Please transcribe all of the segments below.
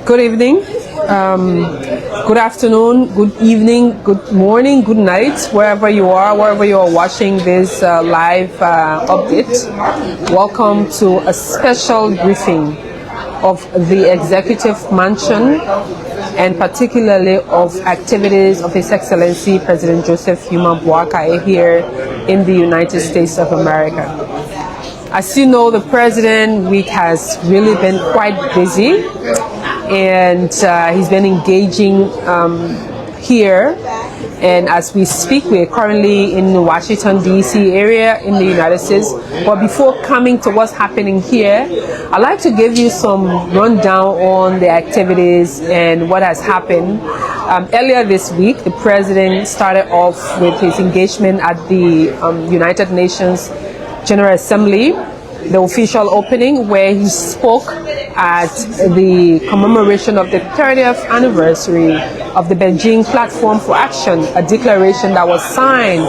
Good evening, good afternoon, good evening, good morning, good night, wherever you are watching this live update. Welcome to a special briefing of the Executive Mansion and particularly of activities of His Excellency President Joseph Yuma Boakai here in the United States of America. As you know, the President week has really been quite busy, and he's been engaging here. And as we speak, we're currently in the Washington, D.C. area in the United States. But before coming to what's happening here, I'd like to give you some rundown on the activities and what has happened. Earlier this week, the President started off with his engagement at the United Nations General Assembly, the official opening, where he spoke at the commemoration of the 30th anniversary of the Beijing Platform for Action, a declaration that was signed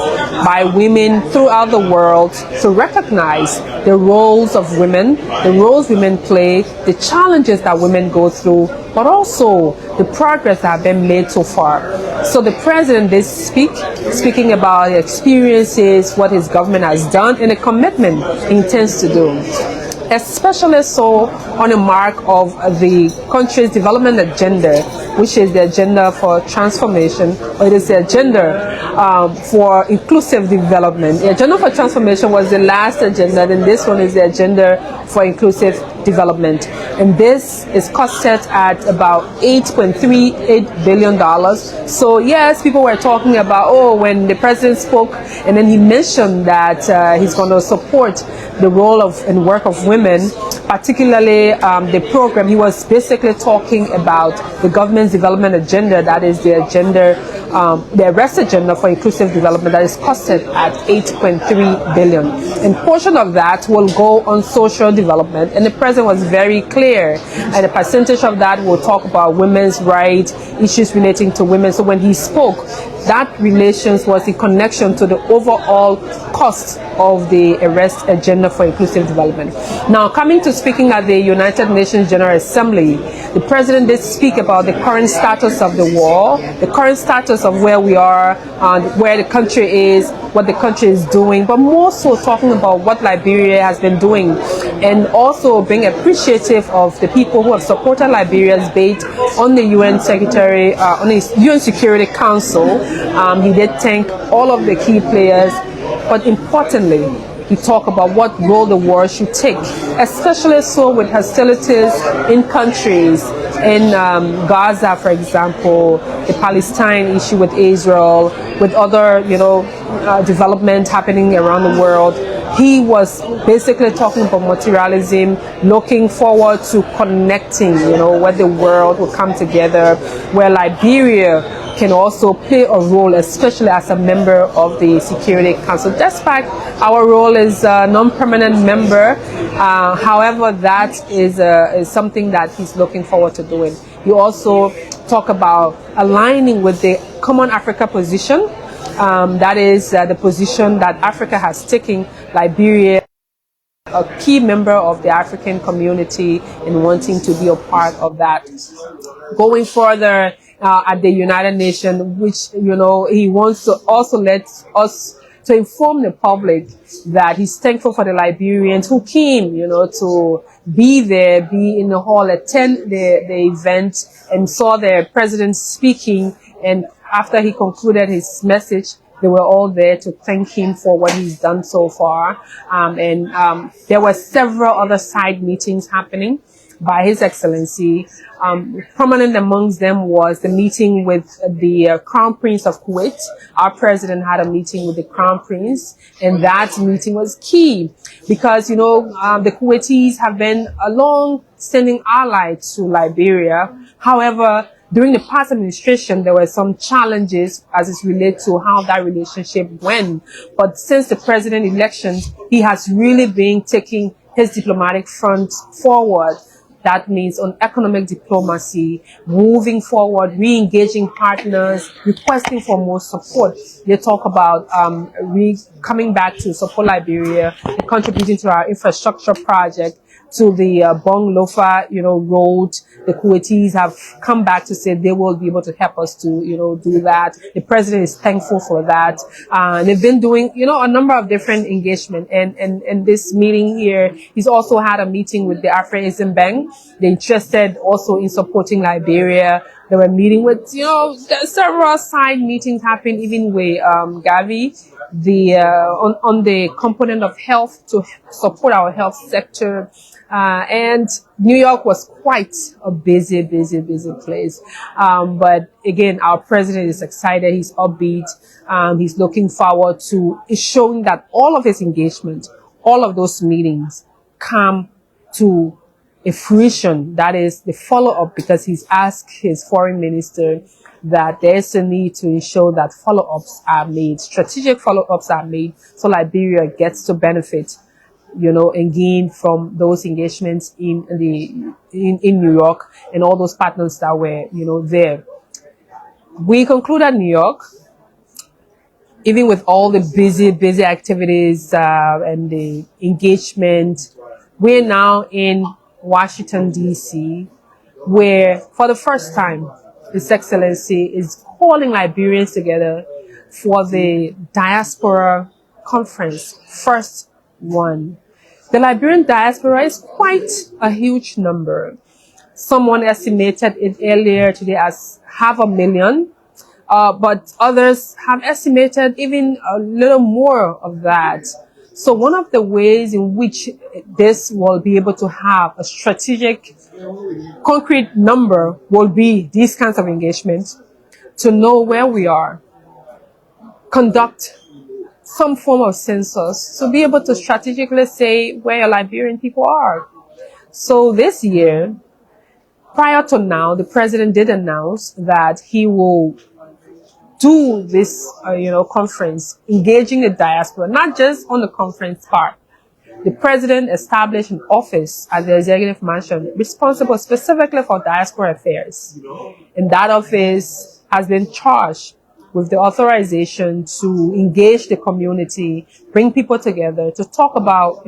by women throughout the world to recognize the roles of women, the roles women play, the challenges that women go through, but also the progress that have been made so far. So the President did speaking about experiences, what his government has done, and the commitment he intends to do, especially so on the mark of the country's development agenda, which is the agenda for transformation, or it is the agenda for inclusive development. The agenda for transformation was the last agenda, and this one is the agenda for inclusive development. And this is costed at about $8.38 billion. So yes, people were talking about, oh, when the President spoke, and then he mentioned that he's going to support the role of and work of women, particularly the program. He was basically talking about the government's development agenda, that is the agenda, the arrest agenda for inclusive development, that is costed at $8.3 billion. And portion of that will go on social development. And the President was very clear, and a percentage of that will talk about women's rights, issues relating to women. So when he spoke, that relations was in connection to the overall cost of the arrest agenda for inclusive development. Now, coming to speaking at the United Nations General Assembly, the President did speak about the current status of the war, the current status of where we are, where the country is, what the country is doing, but more so talking about what Liberia has been doing, and also being appreciative of the people who have supported Liberia's bid on the UN Secretary, on the UN Security Council. He did thank all of the key players, but importantly, he talked about what role the war should take, especially so with hostilities in countries in Gaza, for example, the Palestine issue with Israel, with other, development happening around the world. He was basically talking about materialism, looking forward to connecting, where the world will come together, where Liberia can also play a role, especially as a member of the Security Council. Despite our role as a non-permanent member, however, that is something that he's looking forward to doing. He also talked about aligning with the Common Africa position. That is the position that Africa has taken. Liberia, a key member of the African community, and wanting to be a part of that. Going further at the United Nations, which, he wants to also let us to inform the public that he's thankful for the Liberians who came, to be there, be in the hall, attend the event, and saw the President speaking. And after he concluded his message, they were all there to thank him for what he's done so far. There were several other side meetings happening by His Excellency. Prominent amongst them was the meeting with the Crown Prince of Kuwait. Our President had a meeting with the Crown Prince, and that meeting was key because, the Kuwaitis have been a long-standing ally to Liberia. However, during the past administration, there were some challenges as it relates to how that relationship went. But since the President election, he has really been taking his diplomatic front forward. That means on economic diplomacy, moving forward, re-engaging partners, requesting for more support. They talk about coming back to support Liberia, contributing to our infrastructure project, to the Bong Lofa, road. The Kuwaitis have come back to say they will be able to help us to, do that. The president is thankful for that. They've been doing, a number of different engagement. And this meeting here, he's also had a meeting with the Afro-Asian Bank. They're interested also in supporting Liberia. They were meeting with, several side meetings happening even with Gavi, on the component of health to support our health sector. And New York was quite a busy place. But again, our president is excited. He's upbeat. He's looking forward to showing that all of his engagement, all of those meetings come to a fruition. That is the follow-up, because he's asked his foreign minister that there's a need to ensure that follow-ups are made, strategic follow-ups are made, so Liberia gets to benefit, and gain from those engagements in New York and all those partners that were, there. We concluded New York, even with all the busy activities and the engagement. We're now in Washington, D.C., where for the first time, His Excellency is calling Liberians together for the Diaspora conference, first one. The Liberian diaspora is quite a huge number. Someone estimated it earlier today as 500,000, but others have estimated even a little more of that. So one of the ways in which this will be able to have a strategic, concrete number will be these kinds of engagements, to know where we are, conduct some form of census, to be able to strategically say where your Liberian people are. So this year, prior to now, the president did announce that he will do this, conference, engaging the diaspora, not just on the conference part. The president established an office at the Executive Mansion responsible specifically for diaspora affairs. And that office has been charged with the authorization to engage the community, bring people together to talk about,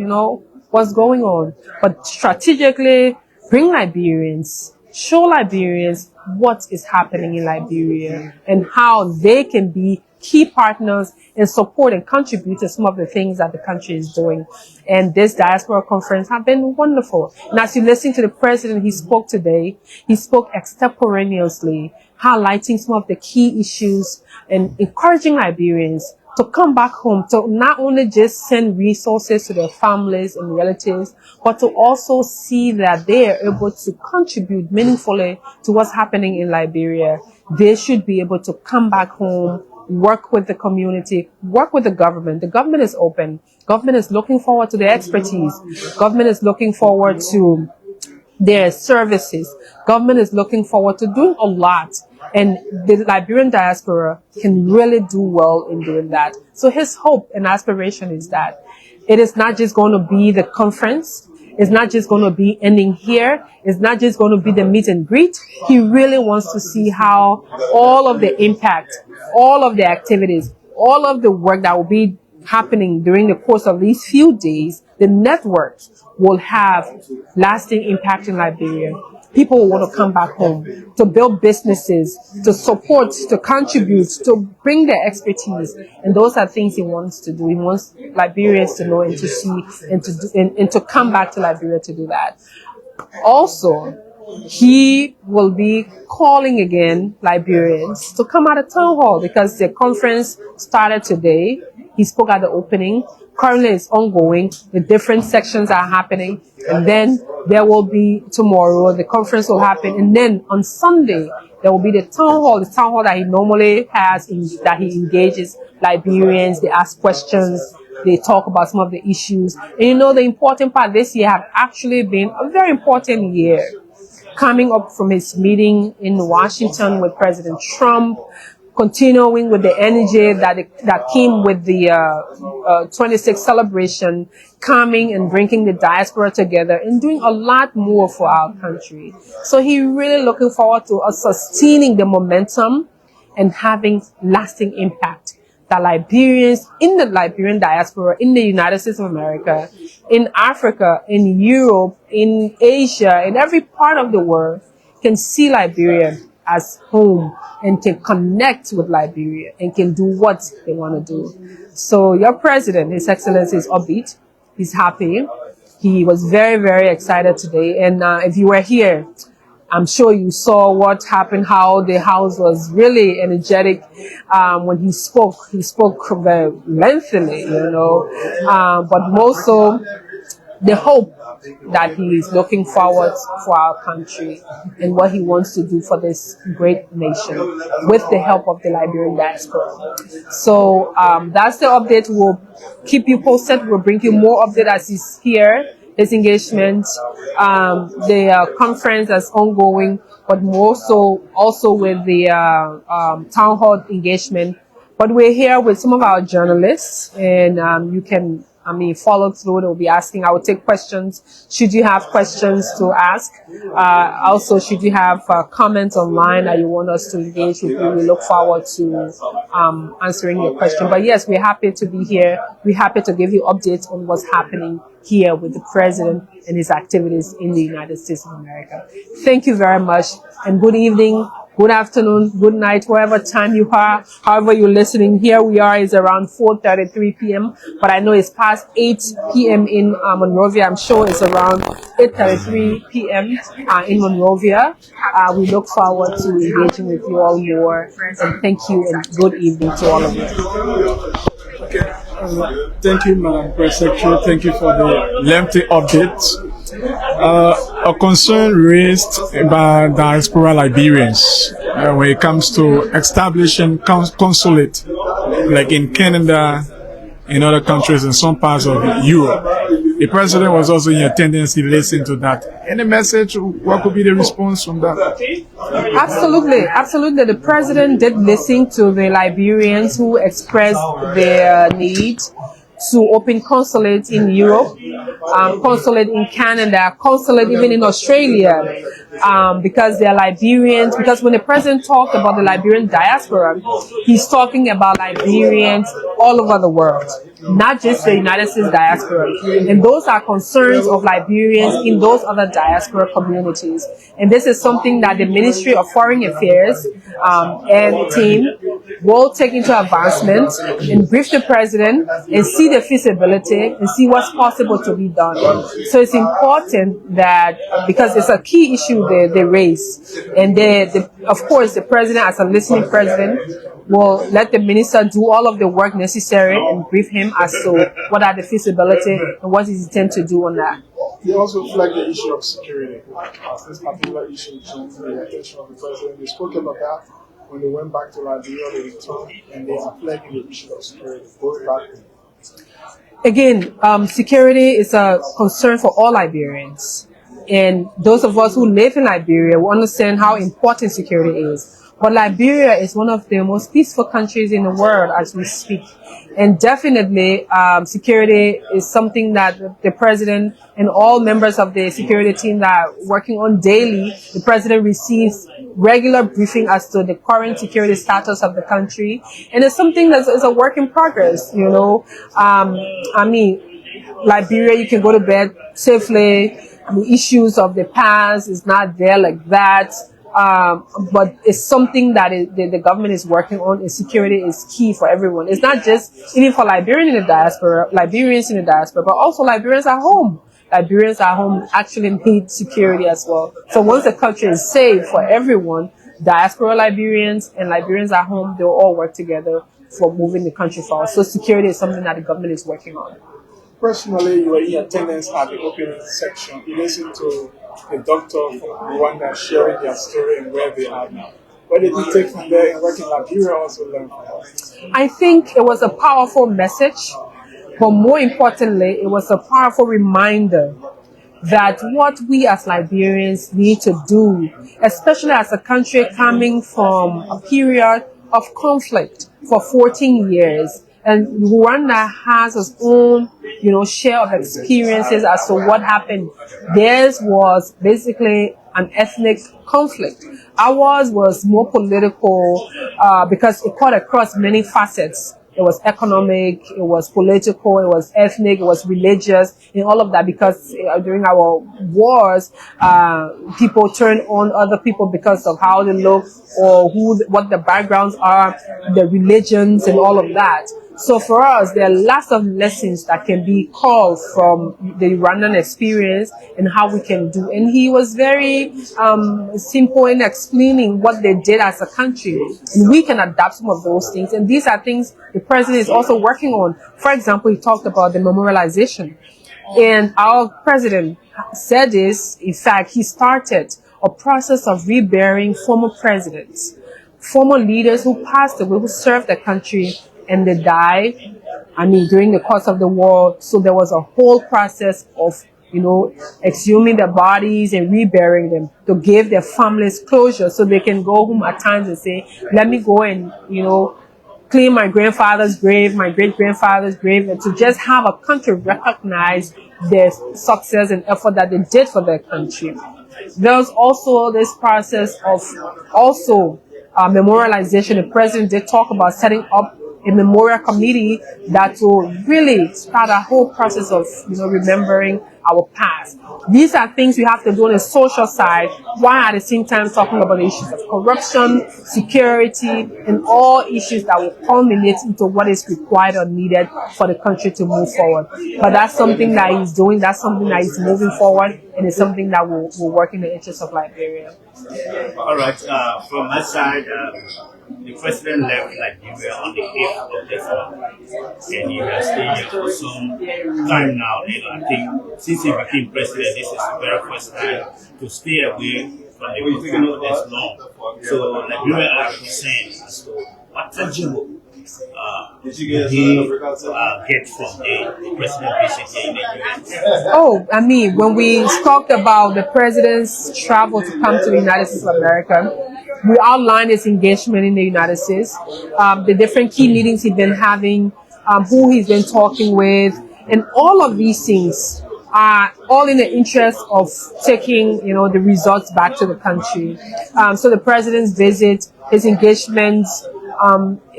what's going on, but strategically bring Liberians, show Liberians what is happening in Liberia and how they can be key partners and support and contribute to some of the things that the country is doing. And this diaspora conference has been wonderful. And as you listen to the president, he spoke today, he spoke extemporaneously, highlighting some of the key issues and encouraging Liberians to come back home, to not only just send resources to their families and relatives, but to also see that they are able to contribute meaningfully to what's happening in Liberia. They should be able to come back home, work with the community, work with the government. The government is open. Government is looking forward to their expertise. Government is looking forward to their services. Government is looking forward to doing a lot. And the Liberian diaspora can really do well in doing that. So his hope and aspiration is that it is not just going to be the conference. It's not just going to be ending here. It's not just going to be the meet and greet. He really wants to see how all of the impact, all of the activities, all of the work that will be happening during the course of these few days, the network will have lasting impact in Liberia. People will want to come back home to build businesses, to support, to contribute, to bring their expertise. And those are things he wants to do. He wants Liberians to know and to see and to come back to Liberia to do that. Also, he will be calling again Liberians to come at a town hall because the conference started today. He spoke at the opening. Currently it's ongoing. The different sections are happening. And then there will be tomorrow, the conference will happen. And then on Sunday, there will be the town hall that he normally has, that he engages Liberians. They ask questions. They talk about some of the issues. And the important part this year has actually been a very important year. Coming up from his meeting in Washington with President Trump, continuing with the energy that came with the 26th celebration, coming and bringing the diaspora together and doing a lot more for our country. So he really looking forward to us sustaining the momentum and having lasting impact that Liberians in the Liberian diaspora, in the United States of America, in Africa, in Europe, in Asia, in every part of the world can see Liberia as home and can connect with Liberia and can do what they want to do. So your president, His Excellency, is upbeat. He's happy. He was very, very excited today. And if you were here, I'm sure you saw what happened, how the house was really energetic when he spoke. He spoke very lengthily, but more so the hope that he is looking forward for our country and what he wants to do for this great nation with the help of the Liberian diaspora. So that's the update. We'll keep you posted. We'll bring you more update as he's here. His engagement, the conference that's ongoing, but more so also with the town hall engagement. But we're here with some of our journalists, and you can, follow through. They'll be asking. I will take questions. Should you have questions to ask? Also, should you have comments online that you want us to engage with you, we look forward to answering your question. But yes, we're happy to be here. We're happy to give you updates on what's happening here with the president and his activities in the United States of America. Thank you very much, and good evening, good afternoon, good night, wherever time you are, however you're listening. Here we are, it's around 4:33 p.m., but I know it's past 8 p.m. in Monrovia. I'm sure it's around 8:33 p.m. In Monrovia. We look forward to engaging with you all more, and thank you, and good evening to all of you. Okay. Thank you, Madam Press Secretary. Thank you for the lengthy update. A concern raised by diaspora Liberians when it comes to establishing consulate, like in Canada, in other countries, in some parts of Europe. The president was also in attendance. He listened to that. Any message? What could be the response from that? Absolutely, absolutely. The president did listen to the Liberians who expressed their need to open consulates in Europe, consulate in Canada, consulate even in Australia, because they're Liberians. Because when the president talked about the Liberian diaspora, he's talking about Liberians all over the world, not just the United States diaspora. And those are concerns of Liberians in those other diaspora communities. And this is something that the Ministry of Foreign Affairs and the team will take into advancement and brief the president and see the feasibility and see what's possible to be done. So it's important that, because it's a key issue they raise, and of course the president, as a listening president, will let the minister do all of the work necessary and brief him as to what are the feasibility and what is intent to do on that. They also flagged the issue of security. This particular issue drew the attention of the president. They spoke about that when they went back to Liberia, they returned, and they are flagging the issue of security. Again, security is a concern for all Liberians. And those of us who live in Liberia will understand how important security is. But Liberia is one of the most peaceful countries in the world as we speak. And definitely, security is something that the president and all members of the security team that are working on daily. The president receives regular briefing as to the current security status of the country. And it's something that is a work in progress, Liberia, you can go to bed safely. The issues of the past is not there like that. But it's something that the government is working on, and security is key for everyone. It's not just even for Liberians in the diaspora, but also Liberians at home. Liberians at home actually need security as well. So once the country is safe for everyone, diaspora Liberians and Liberians at home, they'll all work together for moving the country forward. So security is something that the government is working on. Personally, you were in attendance at the opening section. You listened to the doctor from Rwanda sharing their story and where they are now. What did you take from there and working in Liberia also learn from that? I think it was a powerful message, but more importantly, it was a powerful reminder that what we as Liberians need to do, especially as a country coming from a period of conflict for 14 years, and Rwanda has its own, share of experiences as to what happened. Theirs was basically an ethnic conflict. Ours was more political because it cut across many facets it was economic, it was political, it was ethnic, it was religious, and all of that, because during our wars, people turn on other people because of how they look or what the backgrounds are, the religions and all of that. So for us, there are lots of lessons that can be called from the Rwandan experience and how we can do. And he was very simple in explaining what they did as a country. And we can adapt some of those things. And these are things the president is also working on. For example, he talked about the memorialization. And our president said this. In fact, he started a process of reburying former presidents, former leaders who passed away, who served the country, and they died, during the course of the war. So there was a whole process of, exhuming their bodies and reburying them to give their families closure so they can go home at times and say, let me go and, clean my grandfather's grave, my great-grandfather's grave, and to just have a country recognize their success and effort that they did for their country. There's also this process of memorialization. The president did talk about setting up a memorial committee that will really start a whole process of, remembering our past. These are things we have to do on the social side, while at the same time talking about the issues of corruption, security, and all issues that will culminate into what is required or needed for the country to move forward. But that's something that he's doing, that's something that he's moving forward, and it's something that will work in the interest of Liberia. All right, from my side, the president left Liberia on the 8th of this month, and he has stayed here for some time now. And I think since he became president, this is the very first time to stay away from the people for this long. So Liberia are concerned as to what tangible did he get from the president visit here in the US? Oh, when we talked about the president's travel to come to the United States of America, we outlined his engagement in the United States, the different key meetings he's been having, who he's been talking with, and all of these things are all in the interest of taking, the results back to the country. So the president's visit, his engagements,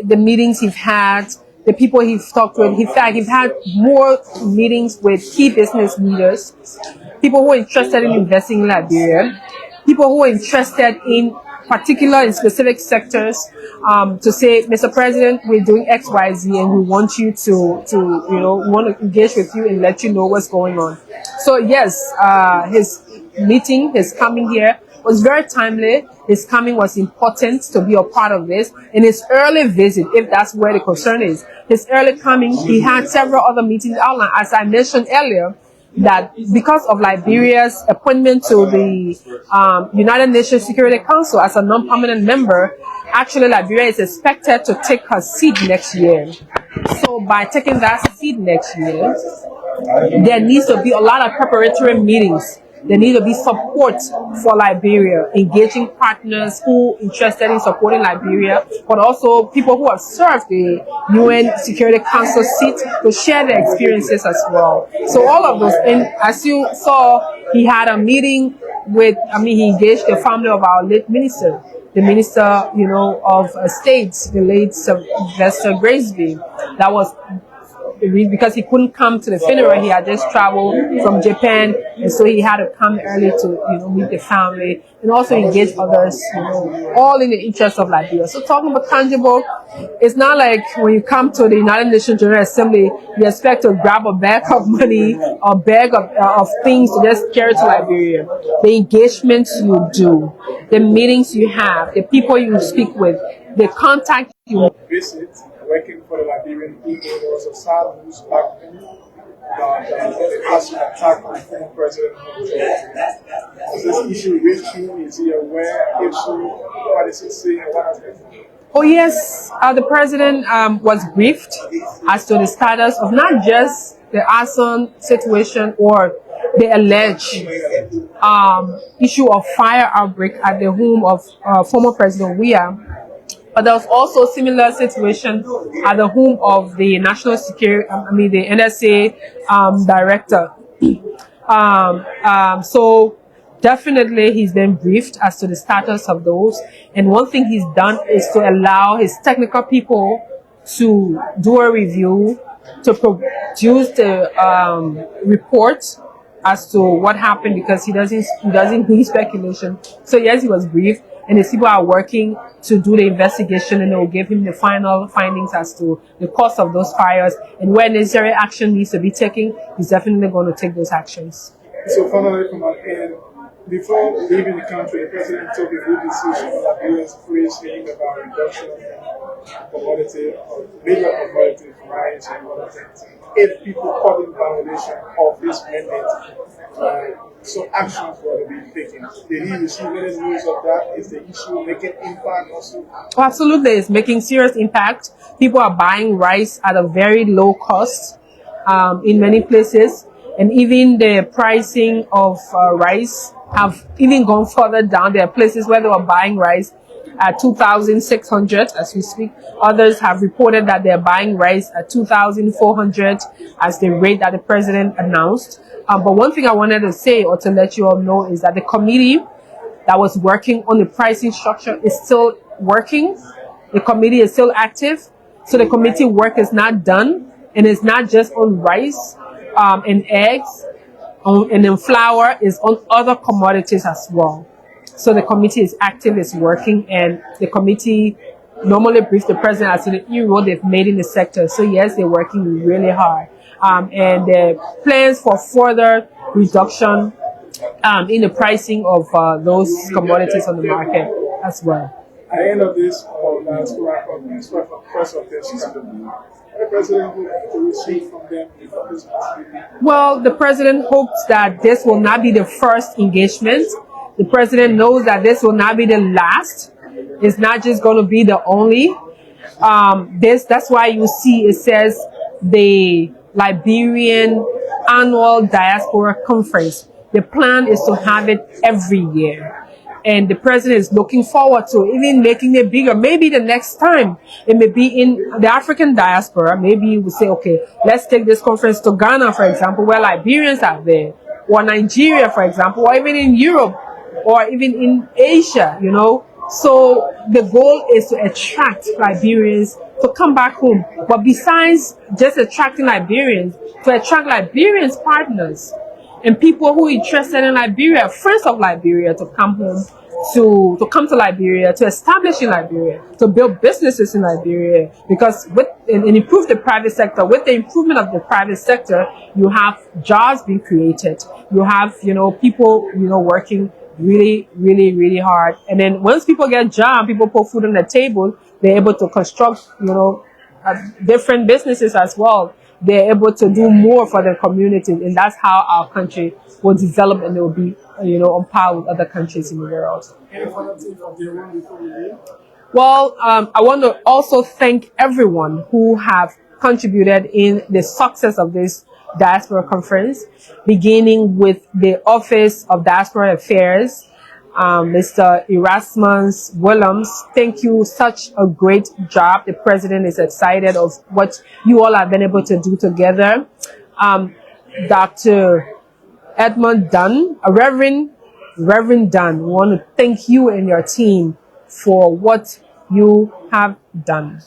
the meetings he's had, the people he's talked with. In fact, he's had more meetings with key business leaders, people who are interested in investing in Liberia, people who are interested in particular in specific sectors, to say, Mr. President, we're doing X, Y, Z, and we want you to we want to engage with you and let you know what's going on. So yes, his coming here was very timely. His coming was important to be a part of this. In his early visit, if that's where the concern is, his early coming, he had several other meetings outlined, as I mentioned earlier, that because of Liberia's appointment to the United Nations Security Council as a non-permanent member, actually Liberia is expected to take her seat next year. So by taking that seat next year, there needs to be a lot of preparatory meetings. There needs to be support for Liberia, engaging partners who are interested in supporting Liberia, but also people who have served the UN Security Council seat to share their experiences as well. So all of those, and as you saw, he had a meeting with, he engaged the family of our late minister, the minister, of state, the late Sylvester Graceby. That was because he couldn't come to the funeral. He had just traveled from Japan, and so he had to come early to meet the family and also engage others, all in the interest of Liberia. So talking about tangible, it's not like when you come to the United Nations General Assembly, you expect to grab a bag of money or bag of things to just carry to Liberia. The engagements you do, the meetings you have, the people you speak with, the contact you visit. Working for the Liberian people, there was a sad news back then that the person attacked the former president. Is this issue reached him? Is he aware? If so, what is he saying? What has happened? Oh yes, the president was briefed as to the status of not just the arson situation or the alleged issue of fire outbreak at the home of former President Weah. But there was also a similar situation at the home of the National Security, the NSA director. So definitely he's been briefed as to the status of those. And one thing he's done is to allow his technical people to do a review, to produce the report as to what happened, because he doesn't need speculation. So yes, he was briefed, and his people are working to do the investigation, and they will give him the final findings as to the cause of those fires, and where necessary action needs to be taken, he's definitely going to take those actions. So finally, from our end, before leaving the country, the president took a good decision that U.S. praising about reduction of commodity, or major commodities, rice and other things. If people caught in violation of this mandate, so actions were to be taken. Did he receive any news of that? Is the issue making impact also? Oh, absolutely, it's making serious impact. People are buying rice at a very low cost in many places, and even the pricing of rice have even gone further down. There are places where they were buying rice at 2,600 as we speak. Others have reported that they're buying rice at 2,400 as the rate that the president announced. But one thing I wanted to say, or to let you all know, is that the committee that was working on the pricing structure is still working. The committee is still active. So the committee work is not done, and it's not just on rice and eggs, and then flour, is on other commodities as well. So the committee is active, is working, and the committee normally briefs the president as to the inroad they've made in the sector. So yes, they're working really hard. And the plans for further reduction in the pricing of those commodities on the market as well. At the end of this, Diaspora press of this, the president will receive from them before Christmas. Well, the president hopes that this will not be the first engagement. The president knows that this will not be the last. It's not just going to be the only. That's why you see it says the Liberian Annual Diaspora Conference. The plan is to have it every year. And the president is looking forward to even making it bigger. Maybe the next time it may be in the African diaspora. Maybe we say, okay, let's take this conference to Ghana, for example, where Liberians are there, or Nigeria, for example, or even in Europe, or even in Asia, you know. So the goal is to attract Liberians to come back home. But besides just attracting Liberians, to attract Liberians partners and people who are interested in Liberia, friends of Liberia, to come home, to come to Liberia, to establish in Liberia, to build businesses in Liberia. Because and improve the private sector. With the improvement of the private sector, you have jobs being created. You have, people, working really, really, really hard. And then once people get jobs, people put food on the table, they're able to construct, different businesses as well. They're able to do more for their community, and that's how our country will develop, and it will be, on par with other countries in the world. Any final thing from day one before we leave? Well, I want to also thank everyone who have contributed in the success of this Diaspora Conference, beginning with the Office of Diaspora Affairs, Mr. Erasmus Williams. Thank you. Such a great job. The president is excited of what you all have been able to do together. Dr. Edmund Dunn, Reverend Dunn, we want to thank you and your team for what you have done.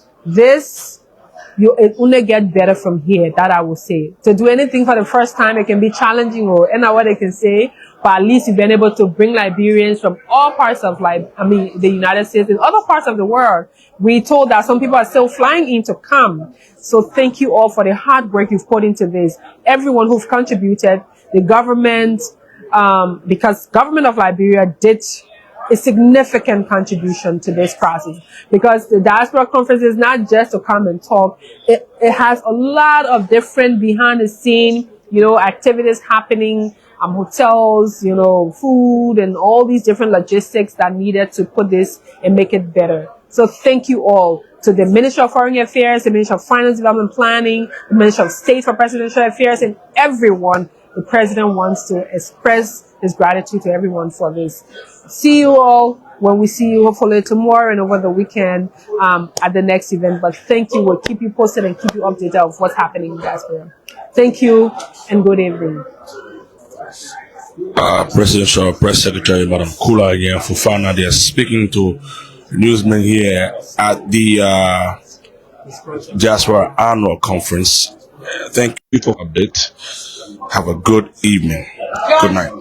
It only get better from here, that I will say. To do anything for the first time, it can be challenging, or I know what they can say, but at least you've been able to bring Liberians from all parts of the United States and other parts of the world. We told that some people are still flying in to come. So thank you all for the hard work you've put into this. Everyone who've contributed, the government, because government of Liberia did a significant contribution to this process, because the Diaspora Conference is not just to come and talk. It has a lot of different behind the scene, activities happening, hotels, food, and all these different logistics that needed to put this and make it better. So thank you all to the Ministry of Foreign Affairs, the Ministry of Finance, Development Planning, the Ministry of State for Presidential Affairs, and everyone. The president wants to express his gratitude to everyone for this. See you all when we see you, hopefully tomorrow and over the weekend at the next event. But thank you. We'll keep you posted and keep you updated of what's happening in Diaspora. Thank you and good evening. Presidential Press Secretary Madam Kula again, Fofana, they are speaking to newsmen here at the Diaspora Annual Conference. Thank you for the update. Have a good evening. Good night.